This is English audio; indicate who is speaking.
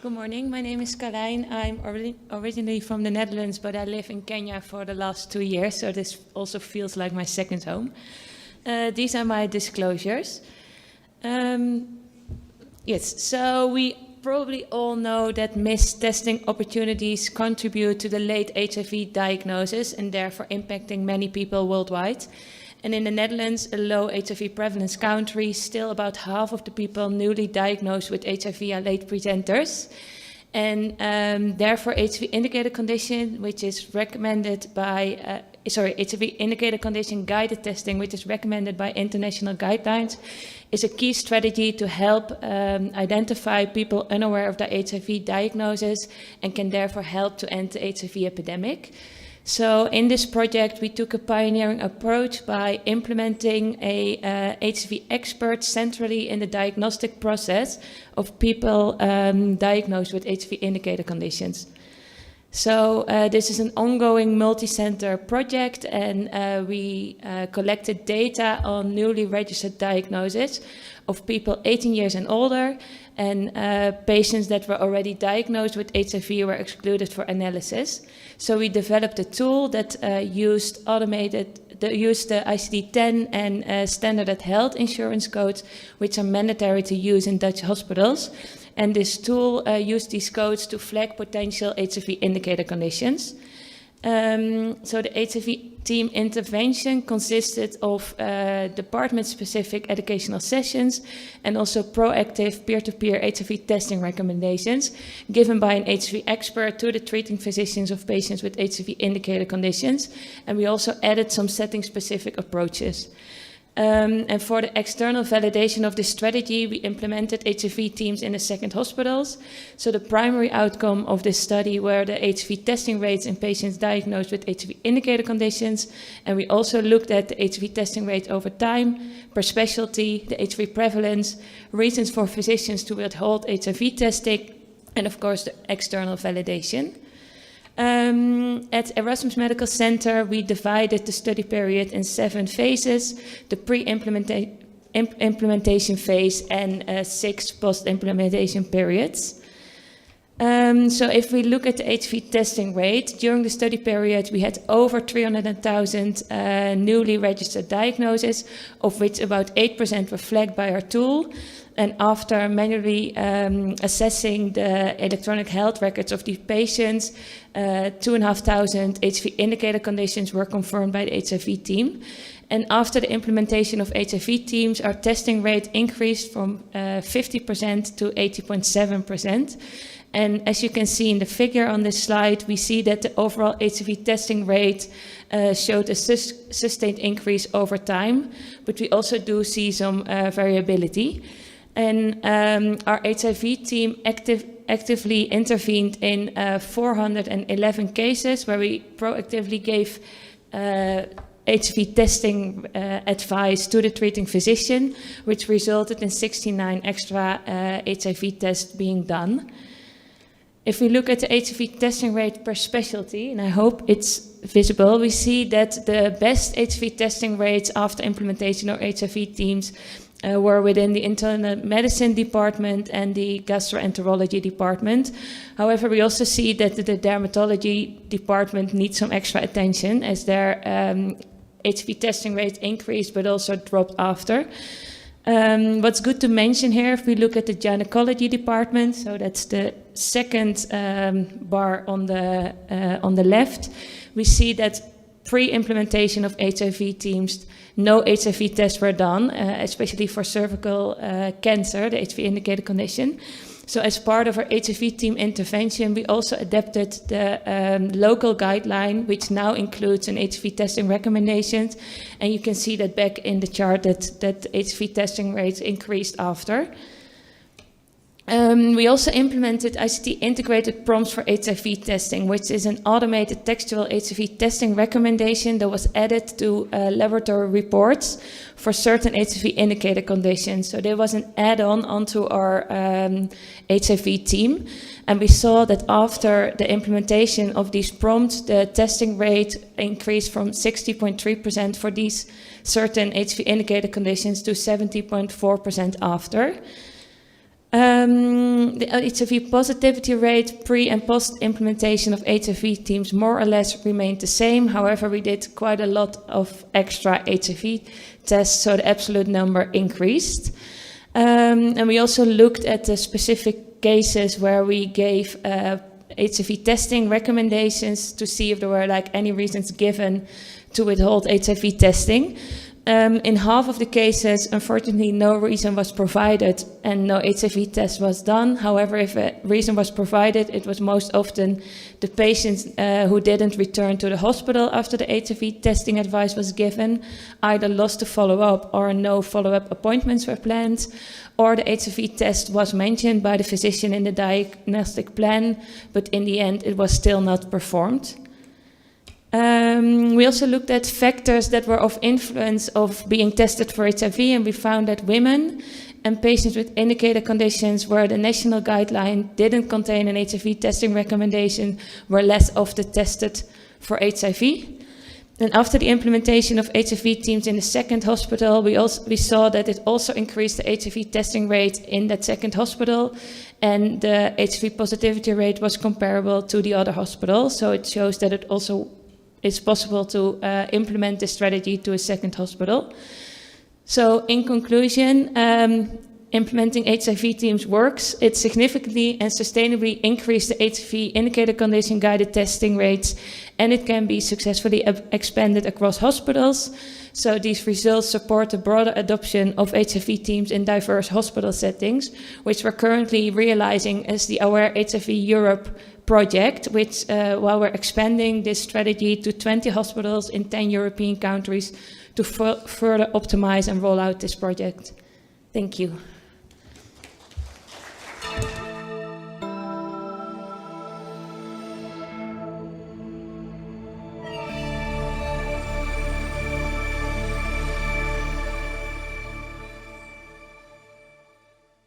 Speaker 1: Good morning, my name is Carlijn. I'm originally from the Netherlands, but I live in Kenya for the last 2 years, so this also feels like my second home. These are my disclosures. Yes, so we probably all know that missed testing opportunities contribute to the late HIV diagnosis and therefore impacting many people worldwide. And in the Netherlands, a low HIV prevalence country, still about half of the people newly diagnosed with HIV are late presenters. And therefore, HIV indicator condition, which is recommended by, HIV indicator condition guided testing, which is recommended by international guidelines, is a key strategy to help identify people unaware of their HIV diagnosis and can therefore help to end the HIV epidemic. So in this project, we took a pioneering approach by implementing a HIV expert centrally in the diagnostic process of people diagnosed with HIV indicator conditions. So this is an ongoing multi-center project, and we collected data on newly registered diagnoses of people 18 years and older, and patients that were already diagnosed with HIV were excluded for analysis. So we developed a tool that used the ICD-10 and standard health insurance codes, which are mandatory to use in Dutch hospitals. And this tool used these codes to flag potential HIV indicator conditions. So the HIV team intervention consisted of department-specific educational sessions and also proactive peer-to-peer HIV testing recommendations given by an HIV expert to the treating physicians of patients with HIV indicator conditions. And we also added some setting-specific approaches. And for the external validation of this strategy, we implemented HIV teams in the second hospitals. So the primary outcome of this study were the HIV testing rates in patients diagnosed with HIV indicator conditions. And we also looked at the HIV testing rate over time, per specialty, the HIV prevalence, reasons for physicians to withhold HIV testing, and of course the external validation. At Erasmus Medical Center, we divided the study period in 7 phases, the pre-implementation phase and 6 post-implementation periods. So if we look at the HIV testing rate, during the study period, we had over 300,000 newly registered diagnoses, of which about 8% were flagged by our tool. And after manually assessing the electronic health records of these patients, 2,500 HIV indicator conditions were confirmed by the HIV team. And after the implementation of HIV teams, our testing rate increased from 50% to 80.7%. And as you can see in the figure on this slide, we see that the overall HIV testing rate showed a sustained increase over time, but we also do see some variability. And our HIV team actively intervened in 411 cases where we proactively gave HIV testing advice to the treating physician, which resulted in 69 extra HIV tests being done. If we look at the HIV testing rate per specialty, and I hope it's visible, we see that the best HIV testing rates after implementation of HIV teams were within the internal medicine department and the gastroenterology department. However, we also see that the dermatology department needs some extra attention as their HIV testing rate increased but also dropped after. What's good to mention here, if we look at the gynecology department, so that's the second bar on the left, we see that pre-implementation of HIV teams, no HIV tests were done, especially for cervical cancer, the HIV indicator condition. So as part of our HIV team intervention, we also adapted the local guideline, which now includes an HIV testing recommendations. And you can see that back in the chart that HIV testing rates increased after. We also implemented ICT integrated prompts for HIV testing, which is an automated textual HIV testing recommendation that was added to laboratory reports for certain HIV indicator conditions. So there was an add-on onto our HIV team. And we saw that after the implementation of these prompts, the testing rate increased from 60.3% for these certain HIV indicator conditions to 70.4% after. The HIV positivity rate pre and post implementation of HIV teams more or less remained the same. However, we did quite a lot of extra HIV tests, so the absolute number increased. And we also looked at the specific cases where we gave HIV testing recommendations to see if there were like any reasons given to withhold HIV testing. In half of the cases, unfortunately, no reason was provided and no HIV test was done. However, if a reason was provided, it was most often the patients who didn't return to the hospital after the HIV testing advice was given, either lost the follow-up or no follow-up appointments were planned, or the HIV test was mentioned by the physician in the diagnostic plan, but in the end it was still not performed. We also looked at factors that were of influence of being tested for HIV, and we found that women and patients with indicated conditions where the national guideline didn't contain an HIV testing recommendation were less often tested for HIV. And after the implementation of HIV teams in the second hospital, we saw that it also increased the HIV testing rate in that second hospital, and the HIV positivity rate was comparable to the other hospitals. So it shows that it also is possible to implement this strategy to a second hospital. So in conclusion, implementing HIV teams works. It significantly and sustainably increased the HIV indicator condition guided testing rates, and it can be successfully expanded across hospitals. So these results support the broader adoption of HIV teams in diverse hospital settings, which we're currently realizing as the Aware HIV Europe project, which while we're expanding this strategy to 20 hospitals in 10 European countries to further optimize and roll out this project. Thank you.